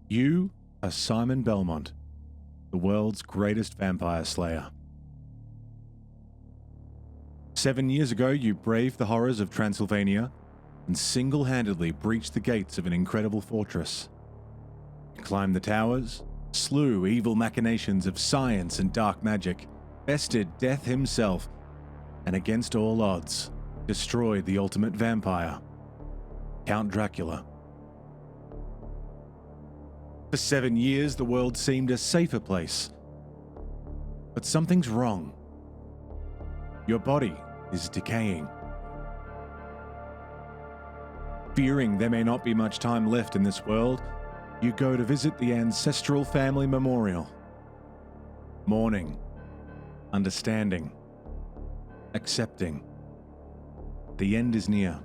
You are Simon Belmont, the world's greatest vampire slayer. 7 years ago, you braved the horrors of Transylvania and single-handedly breached the gates of an incredible fortress. You climbed the towers, slew evil machinations of science and dark magic, bested death himself, and against all odds, destroyed the ultimate vampire, Count Dracula. For 7 years, the world seemed a safer place. But something's wrong. Your body is decaying. Fearing there may not be much time left in this world, you go to visit the ancestral family memorial. Mourning, understanding, accepting. The end is near.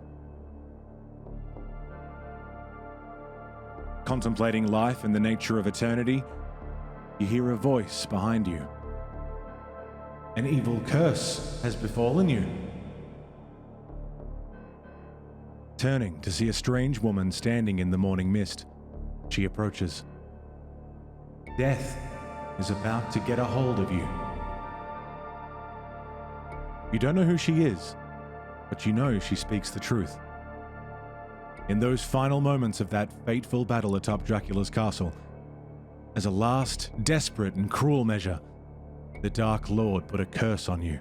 Contemplating life and the nature of eternity, you hear a voice behind you. An evil curse has befallen you. Turning to see a strange woman standing in the morning mist, she approaches. Death is about to get a hold of you. You don't know who she is, but you know she speaks the truth. In those final moments of that fateful battle atop Dracula's castle, as a last, desperate and cruel measure, the Dark Lord put a curse on you.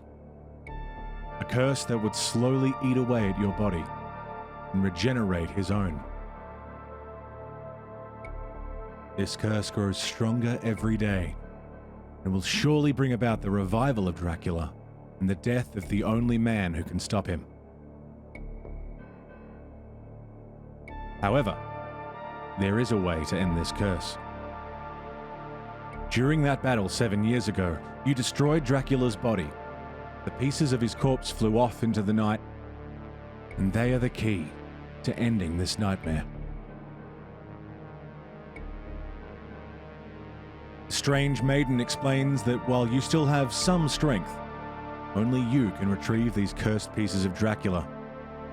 A curse that would slowly eat away at your body and regenerate his own. This curse grows stronger every day and will surely bring about the revival of Dracula and the death of the only man who can stop him. However, there is a way to end this curse. During that battle 7 years ago, you destroyed Dracula's body. The pieces of his corpse flew off into the night, and they are the key to ending this nightmare. The strange maiden explains that while you still have some strength, only you can retrieve these cursed pieces of Dracula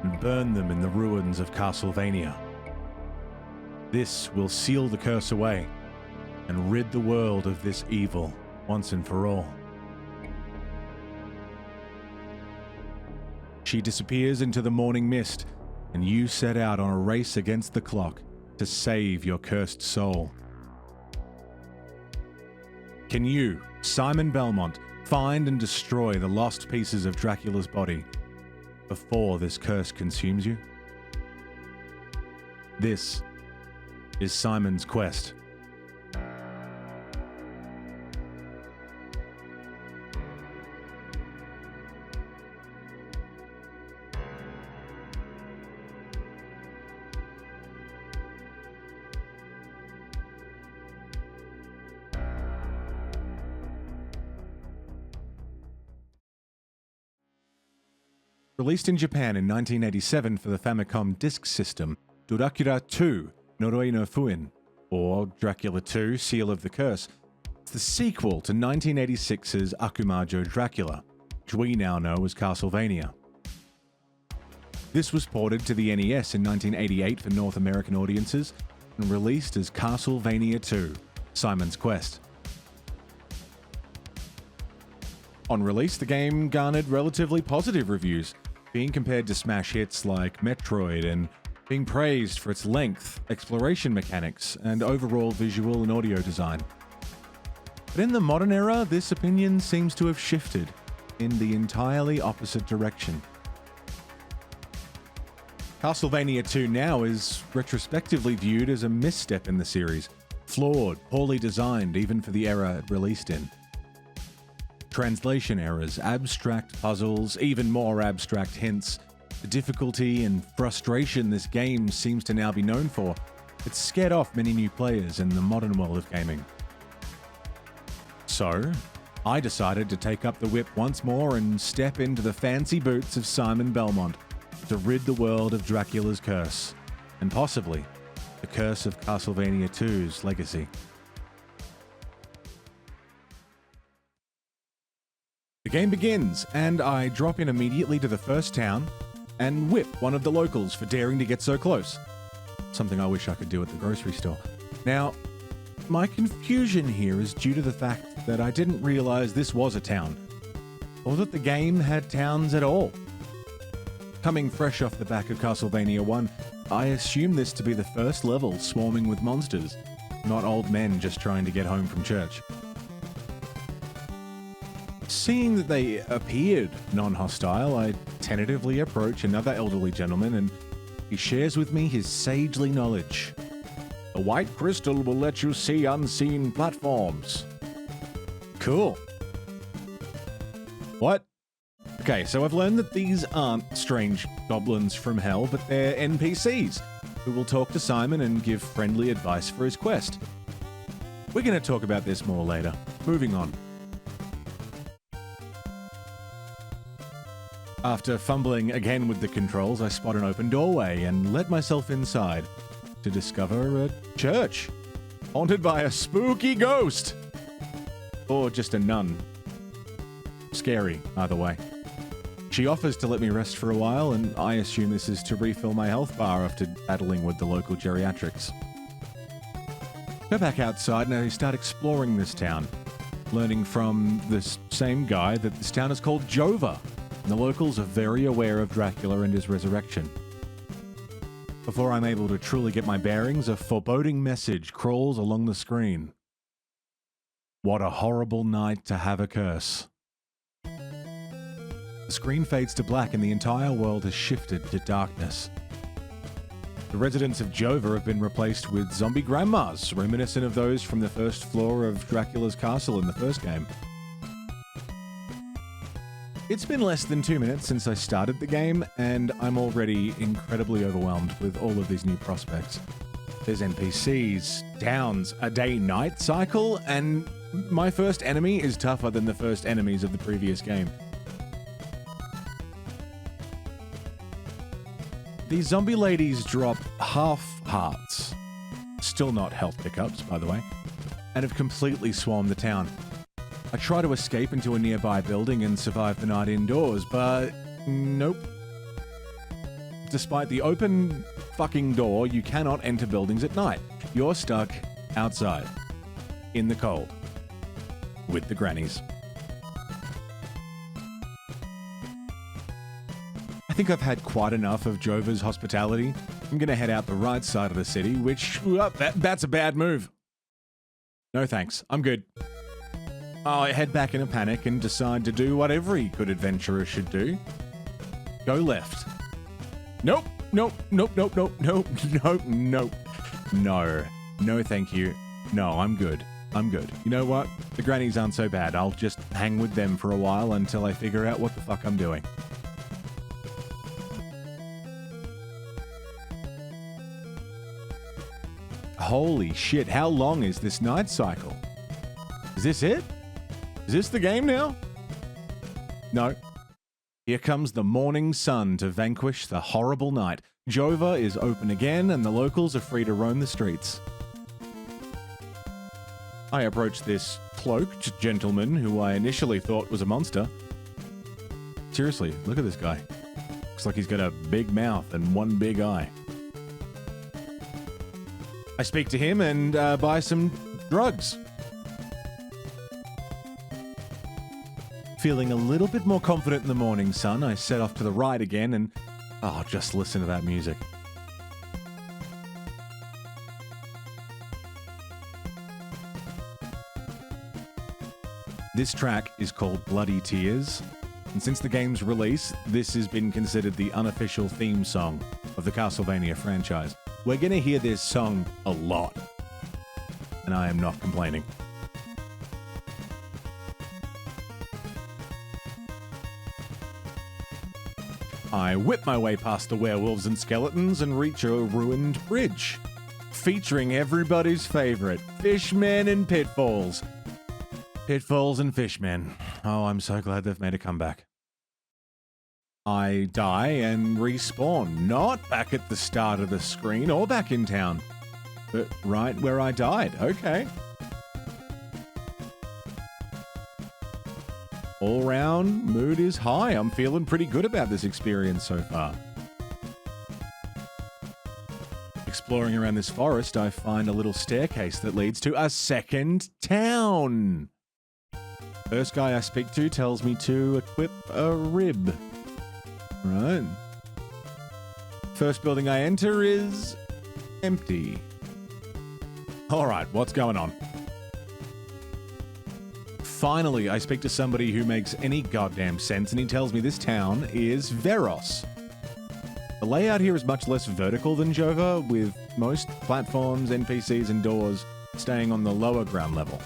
and burn them in the ruins of Castlevania. This will seal the curse away and rid the world of this evil once and for all. She disappears into the morning mist, and you set out on a race against the clock to save your cursed soul. Can you, Simon Belmont, find and destroy the lost pieces of Dracula's body before this curse consumes you? This is Simon's quest. Released in Japan in 1987 for the Famicom Disk System, Dracula 2 Noroi no Fuin, or Dracula 2 Seal of the Curse, is the sequel to 1986's Akumajo Dracula, which we now know as Castlevania. This was ported to the NES in 1988 for North American audiences and released as Castlevania 2 Simon's Quest. On release, the game garnered relatively positive reviews, being compared to smash hits like Metroid and being praised for its length, exploration mechanics, and overall visual and audio design. But in the modern era, this opinion seems to have shifted in the entirely opposite direction. Castlevania 2 now is retrospectively viewed as a misstep in the series, flawed, poorly designed even for the era it released in. Translation errors, abstract puzzles, even more abstract hints, the difficulty and frustration this game seems to now be known for, it's scared off many new players in the modern world of gaming. So, I decided to take up the whip once more and step into the fancy boots of Simon Belmont to rid the world of Dracula's curse, and possibly the curse of Castlevania 2's legacy. The game begins, and I drop in immediately to the first town and whip one of the locals for daring to get so close. Something I wish I could do at the grocery store. Now, my confusion here is due to the fact that I didn't realize this was a town, or that the game had towns at all. Coming fresh off the back of Castlevania 1, I assume this to be the first level swarming with monsters, not old men just trying to get home from church. Seeing that they appeared non-hostile, I tentatively approach another elderly gentleman and he shares with me his sagely knowledge. A white crystal will let you see unseen platforms. Cool. What? Okay, so I've learned that these aren't strange goblins from hell, but they're NPCs who will talk to Simon and give friendly advice for his quest. We're going to talk about this more later. Moving on. After fumbling again with the controls, I spot an open doorway and let myself inside to discover a church haunted by a spooky ghost. Or just a nun. Scary, either way. She offers to let me rest for a while, and I assume this is to refill my health bar after battling with the local geriatrics. Go back outside and I start exploring this town, learning from this same guy that this town is called Jova, and the locals are very aware of Dracula and his resurrection. Before I'm able to truly get my bearings, a foreboding message crawls along the screen. What a horrible night to have a curse. The screen fades to black and the entire world has shifted to darkness. The residents of Jova have been replaced with zombie grandmas, reminiscent of those from the first floor of Dracula's castle in the first game. It's been less than 2 minutes since I started the game, and I'm already incredibly overwhelmed with all of these new prospects. There's NPCs, towns, a day-night cycle, and my first enemy is tougher than the first enemies of the previous game. These zombie ladies drop half hearts, still not health pickups, by the way, and have completely swarmed the town. I try to escape into a nearby building and survive the night indoors, but nope. Despite the open fucking door, you cannot enter buildings at night. You're stuck outside, in the cold, with the grannies. I think I've had quite enough of Jova's hospitality. I'm going to head out the right side of the city, which, that's a bad move. No thanks, I'm good. I head back in a panic and decide to do what every good adventurer should do. Go left. Nope, nope, nope, nope, nope, nope, nope, nope. No, thank you. No, I'm good. I'm good. You know what? The grannies aren't so bad. I'll just hang with them for a while until I figure out what the fuck I'm doing. Holy shit, how long is this night cycle? Is this it? Is this the game now? No. Here comes the morning sun to vanquish the horrible night. Jova is open again and the locals are free to roam the streets. I approach this cloaked gentleman who I initially thought was a monster. Seriously, look at this guy. Looks like he's got a big mouth and one big eye. I speak to him and buy some drugs. Feeling a little bit more confident in the morning sun, I set off to the right again and... oh, just listen to that music. This track is called Bloody Tears, and since the game's release, this has been considered the unofficial theme song of the Castlevania franchise. We're gonna hear this song a lot, and I am not complaining. I whip my way past the werewolves and skeletons and reach a ruined bridge, featuring everybody's favorite, fishmen and pitfalls. Pitfalls and fishmen. Oh, I'm so glad they've made a comeback. I die and respawn, not back at the start of the screen or back in town, but right where I died. Okay. All round, mood is high. I'm feeling pretty good about this experience so far. exploring around this forest, I find a little staircase that leads to a second town. First guy I speak to tells me to equip a rib. Right. First building I enter is empty. Alright, what's going on? Finally, I speak to somebody who makes any goddamn sense, and he tells me this town is Veros. The layout here is much less vertical than Jova, with most platforms, NPCs, and doors staying on the lower ground level.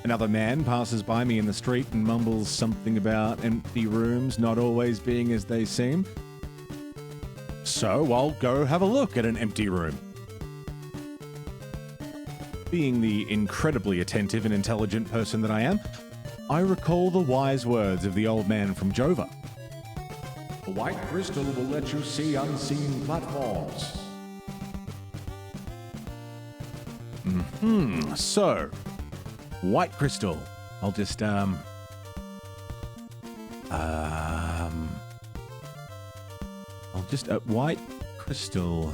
Another man passes by me in the street and mumbles something about empty rooms not always being as they seem. So I'll go have a look at an empty room. Being the incredibly attentive and intelligent person that I am, I recall the wise words of the old man from Jova. The white crystal will let you see unseen platforms. So, white crystal. I'll just, I'll just, white crystal.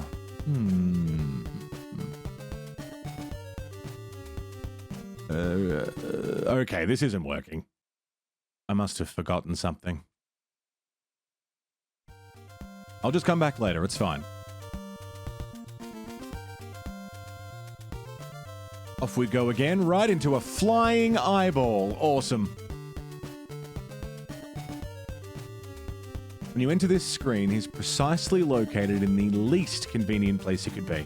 Okay, this isn't working. I must have forgotten something. I'll just come back later, it's fine. Off we go again, right into a flying eyeball. Awesome. When you enter this screen, he's precisely located in the least convenient place he could be.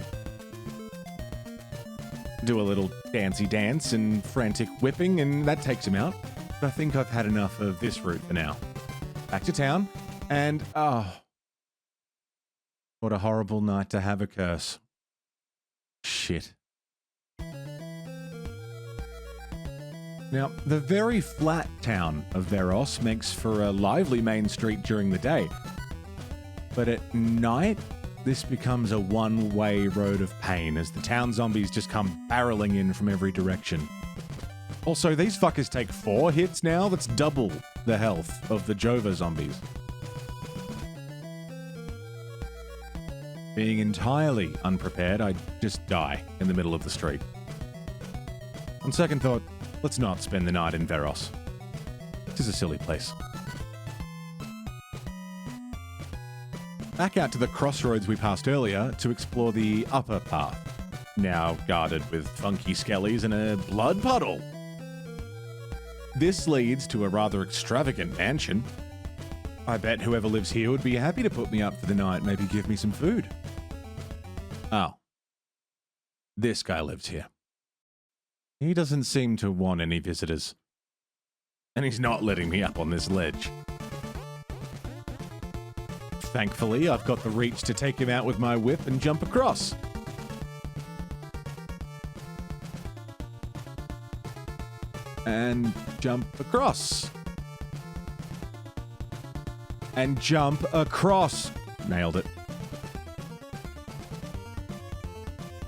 Do a little dancey dance and frantic whipping, and that takes him out. But I think I've had enough of this route for now. Back to town, and what a horrible night to have a curse. Shit. Now, the very flat town of Veros makes for a lively main street during the day. But at night, this becomes a one-way road of pain as the town zombies just come barreling in from every direction. Also, these fuckers take 4 hits now. That's double the health of the Jova zombies. Being entirely unprepared, I just die in the middle of the street. On second thought, let's not spend the night in Veros. This is a silly place. Back out to the crossroads we passed earlier to explore the upper path, now guarded with funky skellies and a blood puddle. This leads to a rather extravagant mansion. I bet whoever lives here would be happy to put me up for the night, maybe give me some food. Oh. This guy lives here. He doesn't seem to want any visitors. And he's not letting me up on this ledge. Thankfully, I've got the reach to take him out with my whip and jump across. And jump across. And jump across. Nailed it.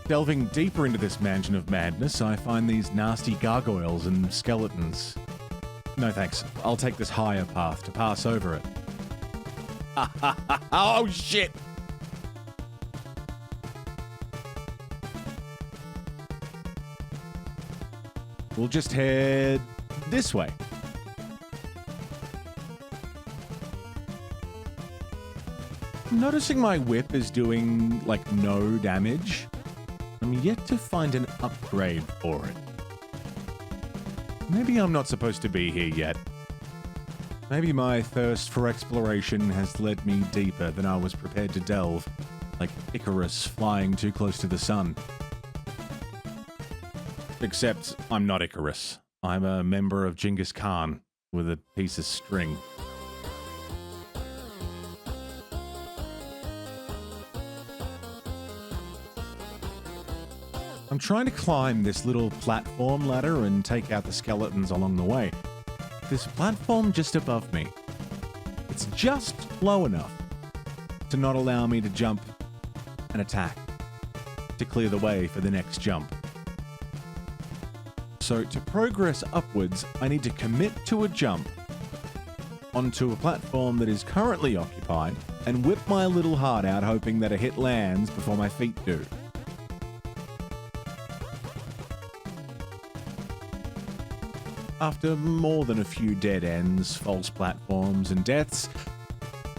Delving deeper into this mansion of madness, I find these nasty gargoyles and skeletons. No thanks. I'll take this higher path to pass over it. Oh shit! We'll just head this way. I'm noticing my whip is doing, like, no damage. I'm yet to find an upgrade for it. Maybe I'm not supposed to be here yet. Maybe my thirst for exploration has led me deeper than I was prepared to delve, like Icarus flying too close to the sun. Except I'm not Icarus. I'm a member of Genghis Khan with a piece of string. I'm trying to climb this little platform ladder and take out the skeletons along the way. This platform just above me. It's just low enough to not allow me to jump and attack, to clear the way for the next jump. So to progress upwards, I need to commit to a jump onto a platform that is currently occupied and whip my little heart out hoping that a hit lands before my feet do. After more than a few dead ends, false platforms, and deaths,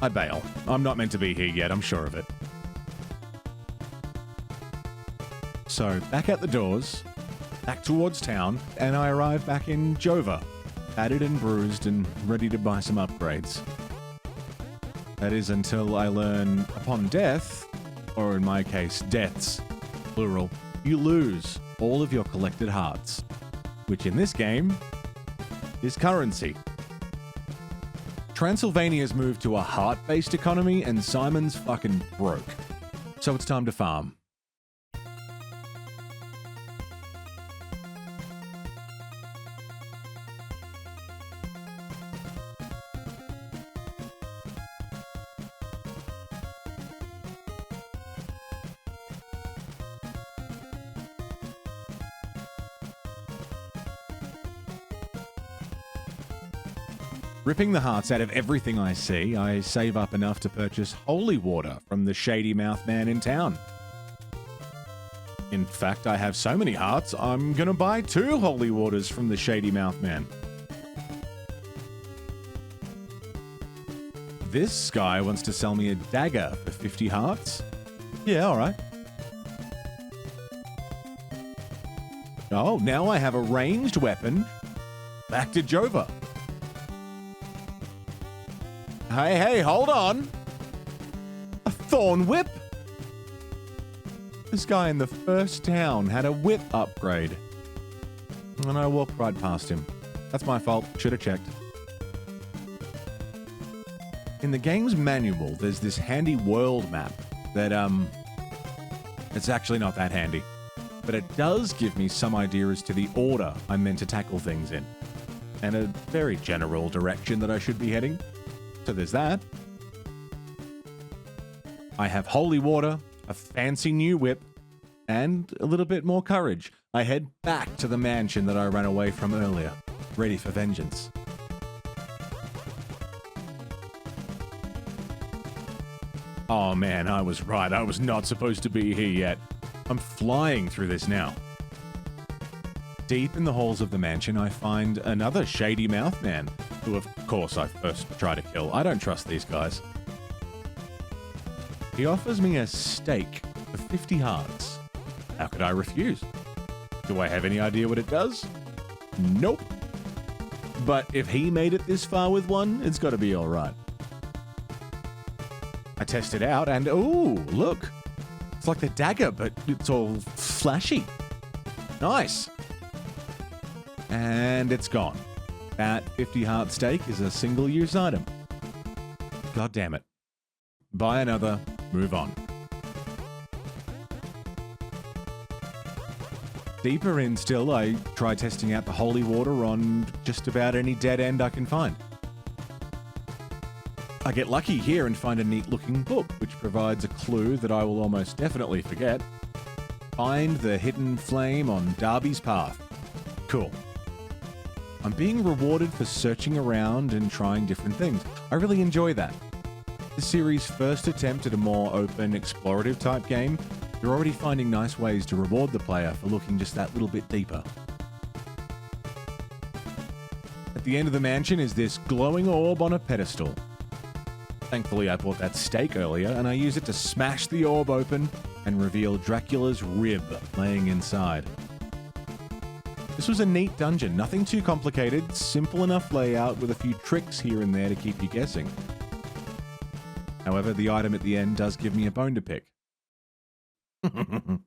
I bail. I'm not meant to be here yet, I'm sure of it. So, back at the doors, back towards town, and I arrive back in Jova, battered and bruised and ready to buy some upgrades. That is until I learn, upon death, or in my case, deaths, plural, you lose all of your collected hearts, which in this game is currency. Transylvania's moved to a heart-based economy and Simon's fucking broke. So it's time to farm. Ripping the hearts out of everything I see, I save up enough to purchase holy water from the shady mouth man in town. In fact, I have so many hearts, I'm gonna buy 2 holy waters from the shady mouth man. This guy wants to sell me a dagger for 50 hearts. Yeah, alright. Oh, now I have a ranged weapon. Back to Jova. Hey, hold on! A thorn whip? This guy in the first town had a whip upgrade. And I walked right past him. That's my fault, should have checked. In the game's manual, there's this handy world map that, it's actually not that handy. But it does give me some idea as to the order I'm meant to tackle things in. And a very general direction that I should be heading. So there's that. I have holy water, a fancy new whip, and a little bit more courage. I head back to the mansion that I ran away from earlier, ready for vengeance. Oh man, I was right. I was not supposed to be here yet. I'm flying through this now. Deep in the halls of the mansion, I find another shady mouth man, who of course I first try to kill. I don't trust these guys. He offers me a steak for 50 hearts. How could I refuse? Do I have any idea what it does? Nope. But if he made it this far with one, it's got to be alright. I test it out and ooh, look. It's like the dagger, but it's all flashy. Nice. And it's gone. That 50 heart steak is a single-use item. God damn it. Buy another, move on. Deeper in still, I try testing out the holy water on just about any dead end I can find. I get lucky here and find a neat-looking book, which provides a clue that I will almost definitely forget. Find the hidden flame on Darby's path. Cool. I'm being rewarded for searching around and trying different things. I really enjoy that. The series' first attempt at a more open, explorative type game, you're already finding nice ways to reward the player for looking just that little bit deeper. At the end of the mansion is this glowing orb on a pedestal. Thankfully, I bought that steak earlier, and I use it to smash the orb open and reveal Dracula's rib laying inside. This was a neat dungeon, nothing too complicated, simple enough layout with a few tricks here and there to keep you guessing. However, the item at the end does give me a bone to pick. I'm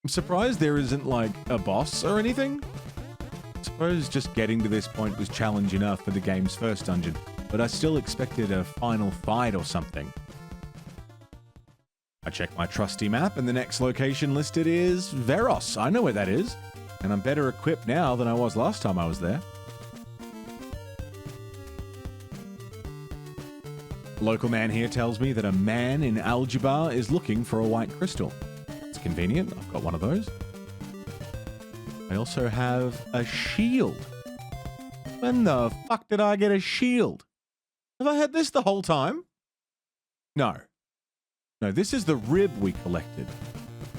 surprised there isn't like a boss or anything. I suppose just getting to this point was challenge enough for the game's first dungeon, but I still expected a final fight or something. I check my trusty map and the next location listed is Veros. I know where that is, and I'm better equipped now than I was last time I was there. The local man here tells me that a man in Algebra is looking for a white crystal. It's convenient, I've got one of those. I also have a shield. When the fuck did I get a shield? Have I had this the whole time? No. No, this is the rib we collected.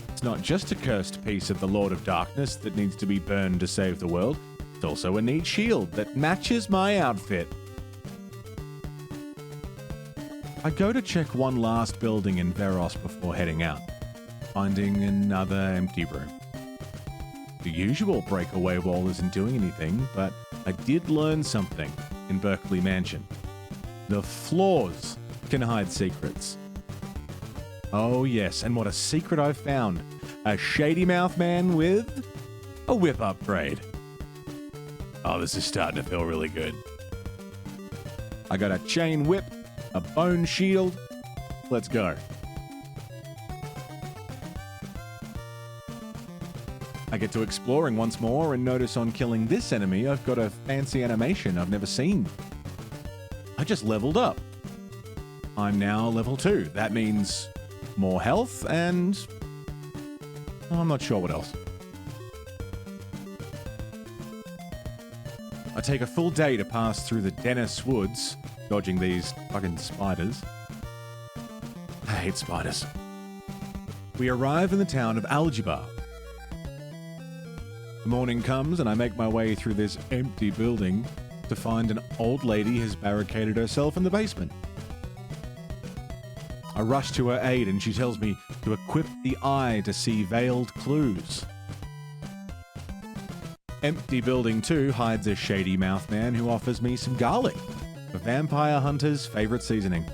It's not just a cursed piece of the Lord of Darkness that needs to be burned to save the world. It's also a neat shield that matches my outfit. I go to check one last building in Veros before heading out, finding another empty room. The usual breakaway wall isn't doing anything, but I did learn something in Berkeley Mansion. The floors can hide secrets. Oh yes, and what a secret I've found. A shady mouth man with a whip upgrade. Oh, this is starting to feel really good. I got a chain whip, a bone shield. Let's go. I get to exploring once more and notice on killing this enemy, I've got a fancy animation I've never seen. I just leveled up. I'm now level 2. That means more health and I'm not sure what else. I take a full day to pass through the Dennis Woods, dodging these fucking spiders. I hate spiders. We arrive in the town of Algebra. The morning comes and I make my way through this empty building to find an old lady has barricaded herself in the basement. I rush to her aid and she tells me to equip the eye to see veiled clues. Empty building 2 hides a shady mouth man who offers me some garlic, a vampire hunter's favorite seasoning.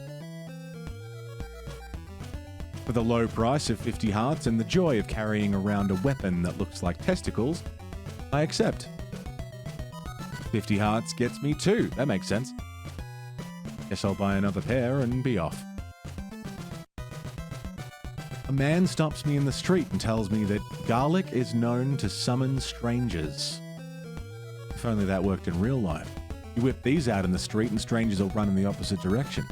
For the low price of 50 hearts and the joy of carrying around a weapon that looks like testicles, I accept. 50 hearts gets me 2, that makes sense. Guess I'll buy another pair and be off. A man stops me in the street and tells me that garlic is known to summon strangers. If only that worked in real life. You whip these out in the street and strangers will run in the opposite direction.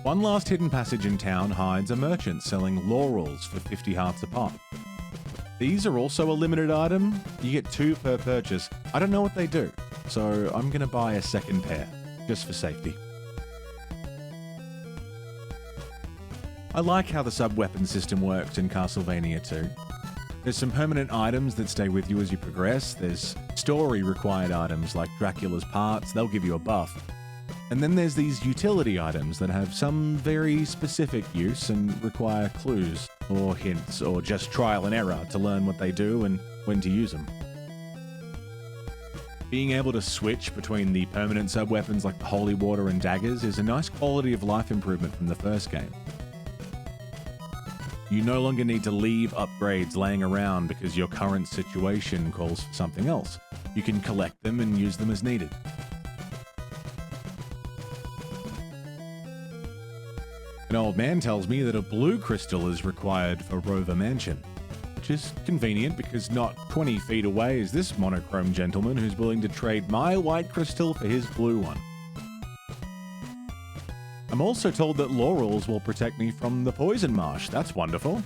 One last hidden passage in town hides a merchant selling laurels for 50 hearts a pop. These are also a limited item. You get 2 per purchase. I don't know what they do, so I'm going to buy a second pair, just for safety. I like how the sub-weapon system works in Castlevania 2. There's some permanent items that stay with you as you progress. There's story-required items like Dracula's parts, they'll give you a buff. And then there's these utility items that have some very specific use and require clues or hints or just trial and error to learn what they do and when to use them. Being able to switch between the permanent sub-weapons like the holy water and daggers is a nice quality of life improvement from the first game. You no longer need to leave upgrades laying around because your current situation calls for something else. You can collect them and use them as needed. An old man tells me that a blue crystal is required for Rover Mansion, which is convenient because not 20 feet away is this monochrome gentleman who's willing to trade my white crystal for his blue one. I'm also told that laurels will protect me from the poison marsh. That's wonderful.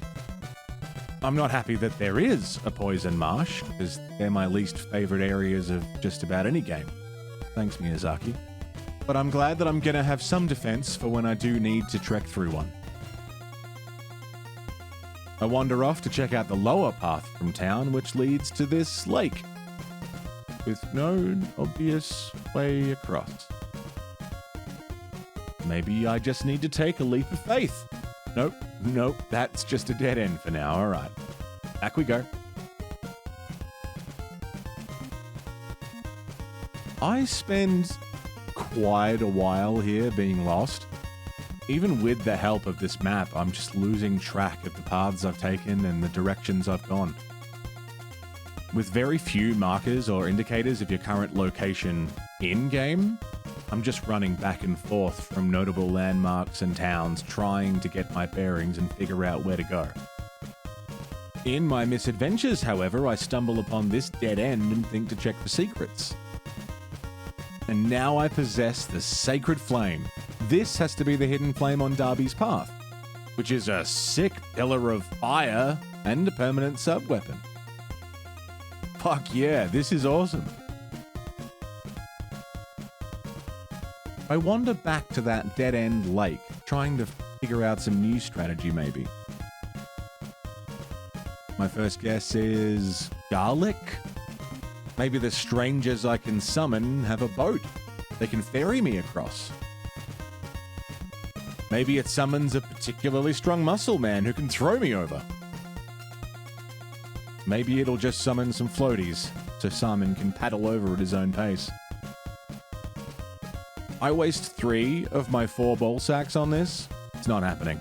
I'm not happy that there is a poison marsh, because they're my least favorite areas of just about any game. Thanks, Miyazaki. But I'm glad that I'm gonna have some defense for when I do need to trek through one. I wander off to check out the lower path from town, which leads to this lake, with no obvious way across. Maybe I just need to take a leap of faith. Nope, that's just a dead end for now. All right, back we go. I spend quite a while here being lost. Even with the help of this map, I'm just losing track of the paths I've taken and the directions I've gone. With very few markers or indicators of your current location in-game, I'm just running back and forth from notable landmarks and towns, trying to get my bearings and figure out where to go. In my misadventures, however, I stumble upon this dead end and think to check for secrets. And now I possess the Sacred Flame. This has to be the hidden flame on Darby's path, which is a sick pillar of fire and a permanent sub-weapon. Fuck yeah, this is awesome. I wander back to that dead-end lake, trying to figure out some new strategy maybe. My first guess is garlic? Maybe the strangers I can summon have a boat. They can ferry me across. Maybe it summons a particularly strong muscle man who can throw me over. Maybe it'll just summon some floaties so Simon can paddle over at his own pace. I waste 3 of my 4 ball sacks on this. It's not happening.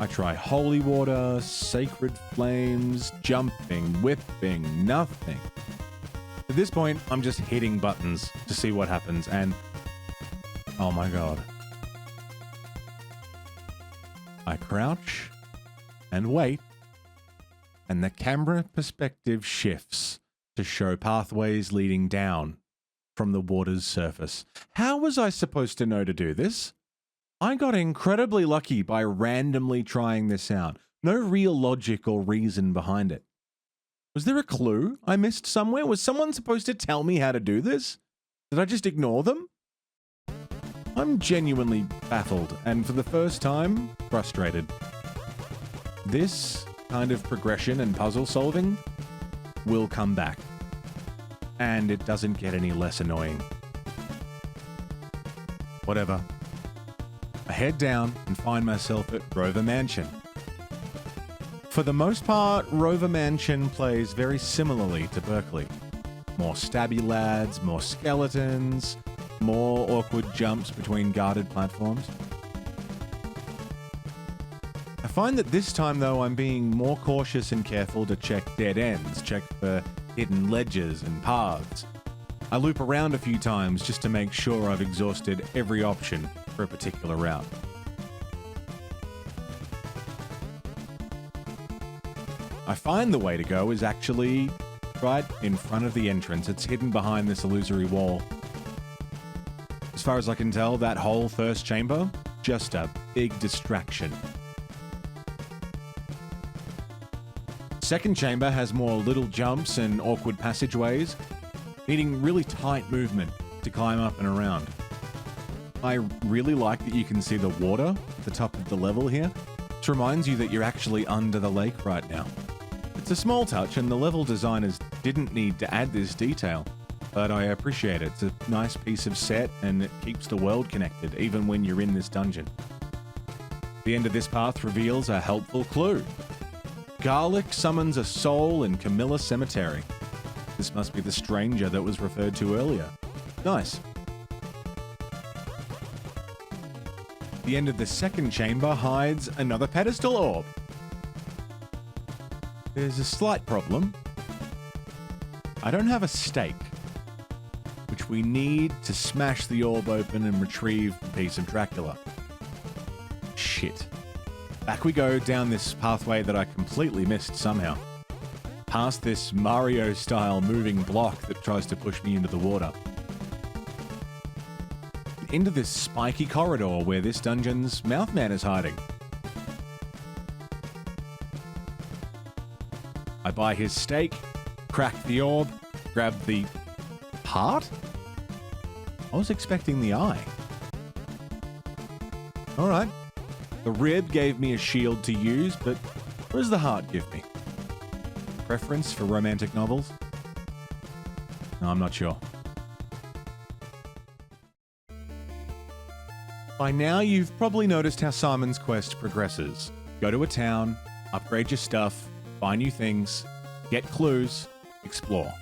I try holy water, sacred flames, jumping, whipping, nothing. At this point, I'm just hitting buttons to see what happens, and oh my god. I crouch and wait, and the camera perspective shifts to show pathways leading down from the water's surface. How was I supposed to know to do this? I got incredibly lucky by randomly trying this out. No real logic or reason behind it. Was there a clue I missed somewhere? Was someone supposed to tell me how to do this? Did I just ignore them? I'm genuinely baffled, and for the first time, frustrated. This kind of progression and puzzle solving will come back, and it doesn't get any less annoying. Whatever. I head down and find myself at Rover Mansion. For the most part, Rover Mansion plays very similarly to Berkeley. More stabby lads, more skeletons, more awkward jumps between guarded platforms. I find that this time, though, I'm being more cautious and careful to check dead ends, check for hidden ledges and paths. I loop around a few times just to make sure I've exhausted every option for a particular route. I find the way to go is actually right in front of the entrance. It's hidden behind this illusory wall. As far as I can tell, that whole first chamber, just a big distraction. Second chamber has more little jumps and awkward passageways, needing really tight movement to climb up and around. I really like that you can see the water at the top of the level here. It reminds you that you're actually under the lake right now. It's a small touch, and the level designers didn't need to add this detail, but I appreciate it. It's a nice piece of set, and it keeps the world connected, even when you're in this dungeon. The end of this path reveals a helpful clue. Garlic summons a soul in Camilla Cemetery. This must be the stranger that was referred to earlier. Nice. The end of the second chamber hides another pedestal orb. There's a slight problem. I don't have a stake, which we need to smash the orb open and retrieve the piece of Dracula. Shit. Back we go down this pathway that I completely missed somehow. Past this Mario-style moving block that tries to push me into the water. Into this spiky corridor where this dungeon's Mouthman is hiding. I buy his steak, crack the orb, grab the heart? I was expecting the eye. Alright. The rib gave me a shield to use, but what does the heart give me? Preference for romantic novels? No, I'm not sure. By now, you've probably noticed how Simon's quest progresses. Go to a town, upgrade your stuff, buy new things, get clues, explore.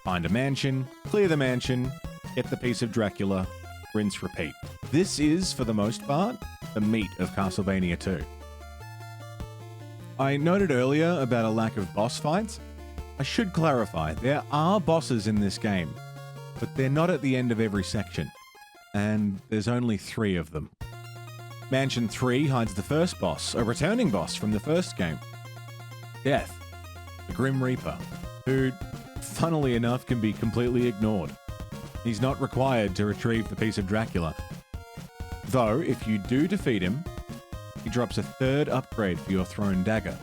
Find a mansion, clear the mansion, get the piece of Dracula, rinse, repeat. This is, for the most part, the meat of Castlevania 2. I noted earlier about a lack of boss fights. I should clarify, there are bosses in this game, but they're not at the end of every section. And there's only 3 of them. Mansion 3 hides the first boss, a returning boss from the first game. Death, the Grim Reaper, who, funnily enough, can be completely ignored. He's not required to retrieve the piece of Dracula. Though, if you do defeat him, he drops a 3rd upgrade for your thrown dagger.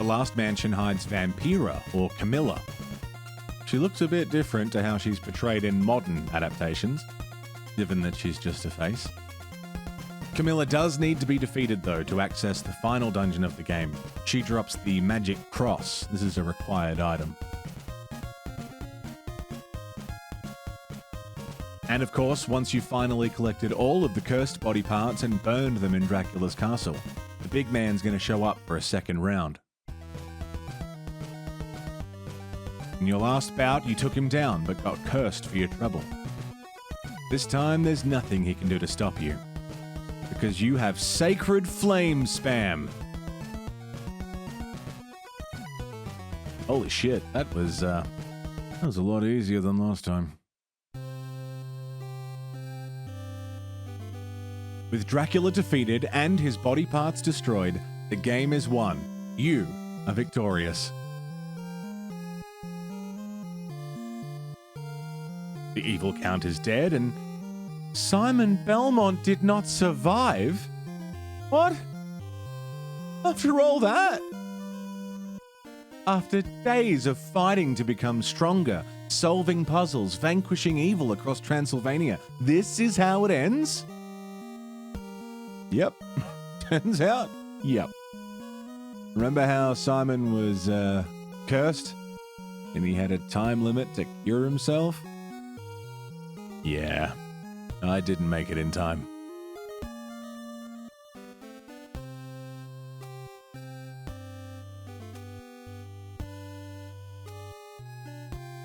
The last mansion hides Vampira, or Camilla. She looks a bit different to how she's portrayed in modern adaptations, given that she's just a face. Camilla does need to be defeated, though, to access the final dungeon of the game. She drops the magic cross. This is a required item. And of course, once you've finally collected all of the cursed body parts and burned them in Dracula's castle, the big man's going to show up for a second round. In your last bout, you took him down, but got cursed for your trouble. This time, there's nothing he can do to stop you, because you have Sacred Flame spam. Holy shit, that was a lot easier than last time. With Dracula defeated and his body parts destroyed, the game is won. You are victorious. The evil count is dead, and Simon Belmont did not survive? What? After all that? After days of fighting to become stronger, solving puzzles, vanquishing evil across Transylvania, this is how it ends? Yep. Turns out, yep. Remember how Simon was cursed? And he had a time limit to cure himself? Yeah, I didn't make it in time.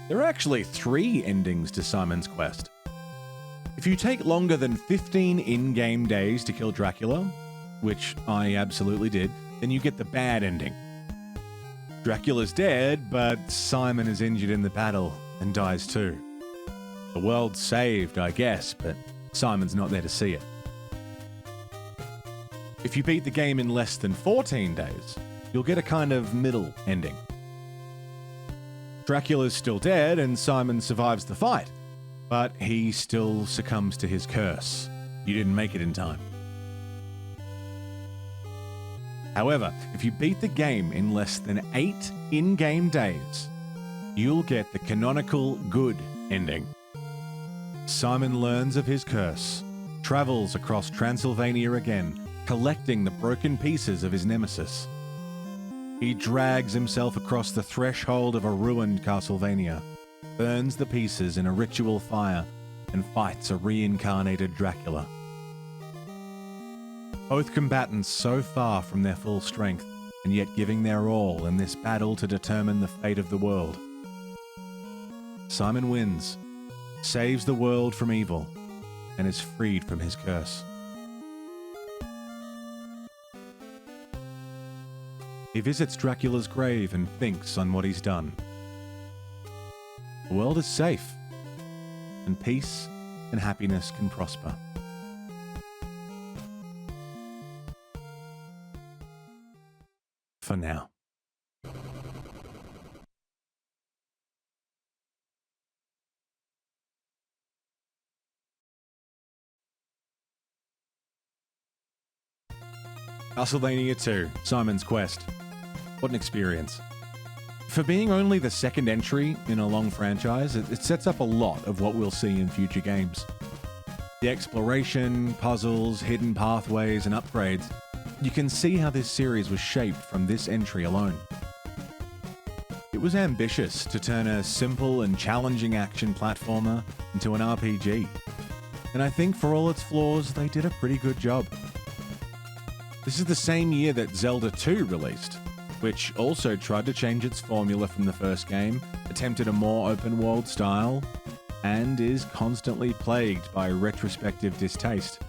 There are actually 3 endings to Simon's quest. If you take longer than 15 in-game days to kill Dracula, which I absolutely did, then you get the bad ending. Dracula's dead, but Simon is injured in the battle and dies too. The world's saved, I guess, but Simon's not there to see it. If you beat the game in less than 14 days, you'll get a kind of middle ending. Dracula's still dead and Simon survives the fight, but he still succumbs to his curse. You didn't make it in time. However, if you beat the game in less than 8 in-game days, you'll get the canonical good ending. Simon learns of his curse, travels across Transylvania again, collecting the broken pieces of his nemesis. He drags himself across the threshold of a ruined Castlevania, burns the pieces in a ritual fire, and fights a reincarnated Dracula. Both combatants so far from their full strength, and yet giving their all in this battle to determine the fate of the world. Simon wins, saves the world from evil, and is freed from his curse. He visits Dracula's grave and thinks on what he's done. The world is safe, and peace and happiness can prosper. For now. Castlevania 2, Simon's Quest. What an experience. For being only the second entry in a long franchise, it sets up a lot of what we'll see in future games. The exploration, puzzles, hidden pathways, and upgrades, you can see how this series was shaped from this entry alone. It was ambitious to turn a simple and challenging action platformer into an RPG, and I think for all its flaws, they did a pretty good job. This is the same year that Zelda 2 released, which also tried to change its formula from the first game, attempted a more open-world style, and is constantly plagued by retrospective distaste.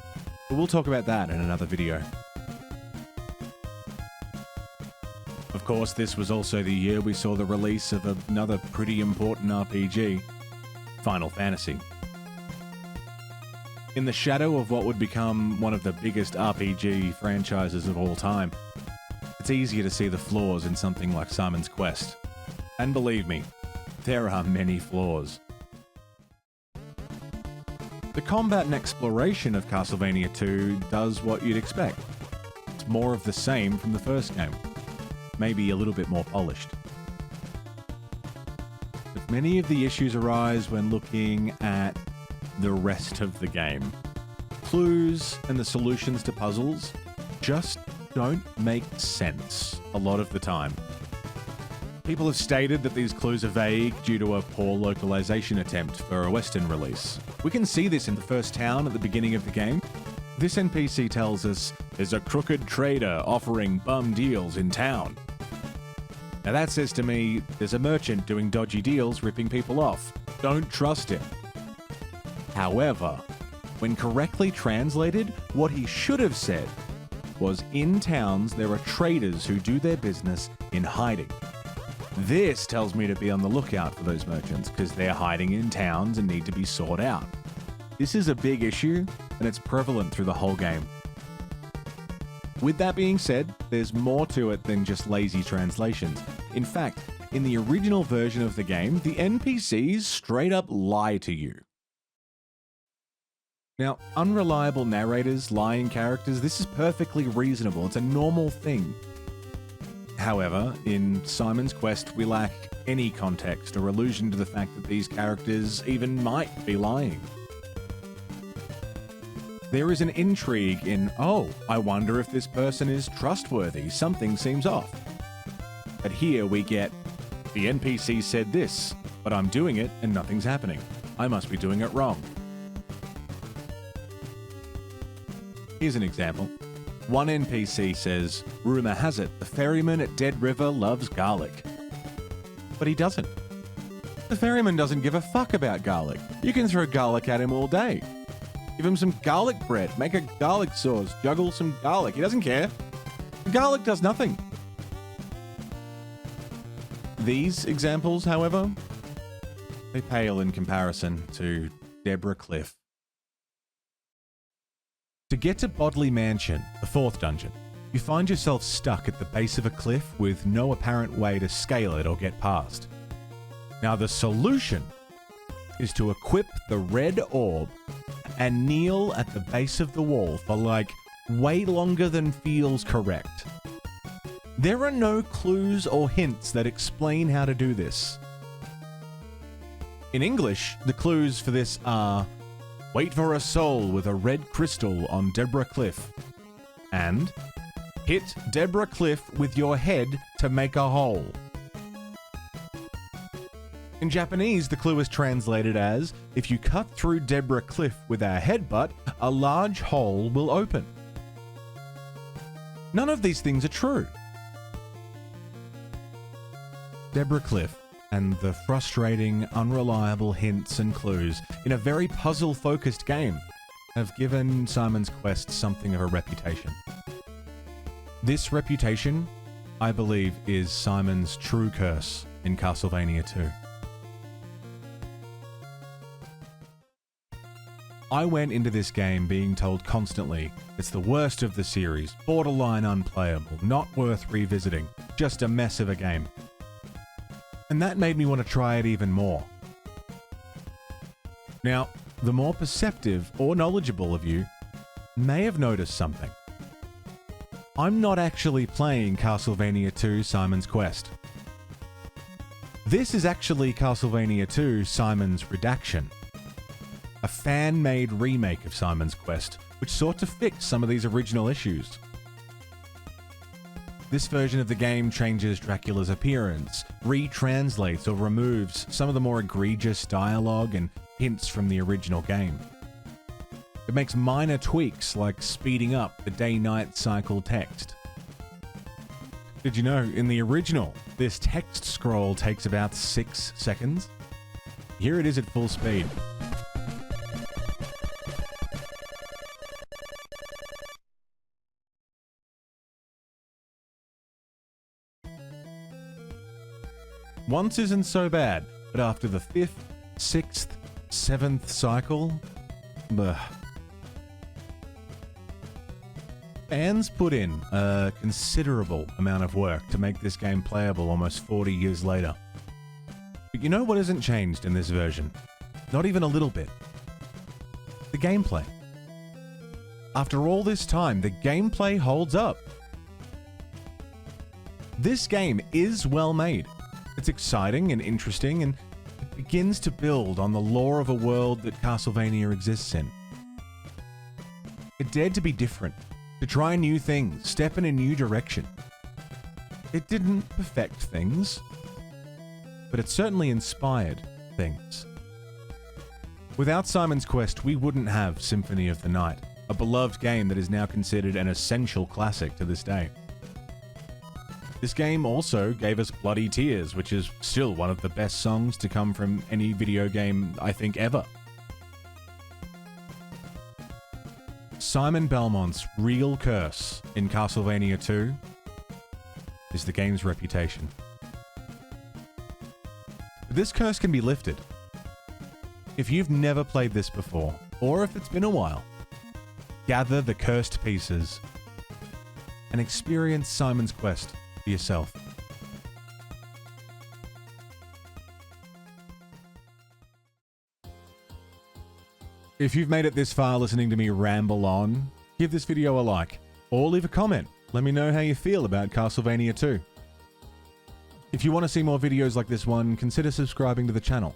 But we'll talk about that in another video. Of course, this was also the year we saw the release of another pretty important RPG, Final Fantasy. In the shadow of what would become one of the biggest RPG franchises of all time, it's easier to see the flaws in something like Simon's Quest. And believe me, there are many flaws. The combat and exploration of Castlevania 2 does what you'd expect. It's more of the same from the first game. maybe a little bit more polished. But many of the issues arise when looking at the rest of the game. Clues and the solutions to puzzles just don't make sense a lot of the time. People have stated that these clues are vague due to a poor localization attempt for a Western release. We can see this in the first town at the beginning of the game. This NPC tells us there's a crooked trader offering bum deals in town. Now that says to me, there's a merchant doing dodgy deals ripping people off. Don't trust him. However, when correctly translated, what he should have said was, in towns there are traders who do their business in hiding. This tells me to be on the lookout for those merchants because they're hiding in towns and need to be sought out. This is a big issue and it's prevalent through the whole game. With that being said, there's more to it than just lazy translations. In fact, in the original version of the game, the NPCs straight up lie to you. Now, unreliable narrators, lying characters, this is perfectly reasonable. It's a normal thing. However, in Simon's Quest, we lack any context or allusion to the fact that these characters even might be lying. There is an intrigue in, oh, I wonder if this person is trustworthy, something seems off. But here we get, the NPC said this, but I'm doing it and nothing's happening. I must be doing it wrong. Here's an example. One NPC says, rumor has it, the ferryman at Dead River loves garlic. But he doesn't. The ferryman doesn't give a fuck about garlic. You can throw garlic at him all day. Give him some garlic bread, make a garlic sauce, juggle some garlic. He doesn't care. The garlic does nothing. These examples, however, they pale in comparison to Deborah Cliff. To get to Bodley Mansion, the fourth dungeon, you find yourself stuck at the base of a cliff with no apparent way to scale it or get past. Now the solution is to equip the red orb and kneel at the base of the wall for like way longer than feels correct. There are no clues or hints that explain how to do this. In English, the clues for this are wait for a soul with a red crystal on Deborah Cliff, and hit Deborah Cliff with your head to make a hole. In Japanese, the clue is translated as, if you cut through Deborah Cliff with a headbutt, a large hole will open. None of these things are true. Deborah Cliff and the frustrating, unreliable hints and clues in a very puzzle-focused game have given Simon's Quest something of a reputation. This reputation, I believe, is Simon's true curse in Castlevania 2. I went into this game being told constantly it's the worst of the series, borderline unplayable, not worth revisiting, just a mess of a game. And that made me want to try it even more. Now, the more perceptive or knowledgeable of you may have noticed something. I'm not actually playing Castlevania 2 Simon's Quest. This is actually Castlevania 2 Simon's Redaction, a fan-made remake of Simon's Quest, which sought to fix some of these original issues. This version of the game changes Dracula's appearance, retranslates or removes some of the more egregious dialogue and hints from the original game. It makes minor tweaks like speeding up the day-night cycle text. Did you know, in the original, this text scroll takes about 6 seconds? Here it is at full speed. Once isn't so bad, but after the 5th, 6th, 7th cycle, bleh. Fans put in a considerable amount of work to make this game playable almost 40 years later. But you know what hasn't changed in this version? Not even a little bit. The gameplay. After all this time, the gameplay holds up. This game is well made. It's exciting and interesting, and it begins to build on the lore of a world that Castlevania exists in. It dared to be different, to try new things, step in a new direction. It didn't perfect things, but it certainly inspired things. Without Simon's Quest, we wouldn't have Symphony of the Night, a beloved game that is now considered an essential classic to this day. This game also gave us Bloody Tears, which is still one of the best songs to come from any video game, I think, ever. Simon Belmont's real curse in Castlevania 2 is the game's reputation. But this curse can be lifted. If you've never played this before, or if it's been a while, gather the cursed pieces and experience Simon's Quest for yourself. If you've made it this far listening to me ramble on, give this video a like, or leave a comment. Let me know how you feel about Castlevania 2. If you want to see more videos like this one, consider subscribing to the channel.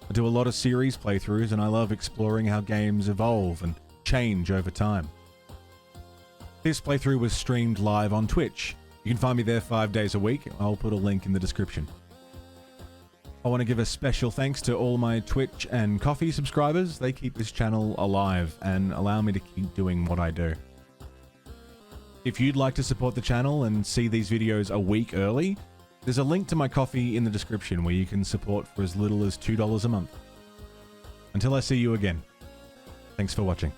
I do a lot of series playthroughs, and I love exploring how games evolve and change over time. This playthrough was streamed live on Twitch. You can find me there 5 days a week. I'll put a link in the description. I want to give a special thanks to all my Twitch and Coffee subscribers. They keep this channel alive and allow me to keep doing what I do. If you'd like to support the channel and see these videos a week early, there's a link to my Coffee in the description where you can support for as little as $2 a month. Until I see you again, thanks for watching.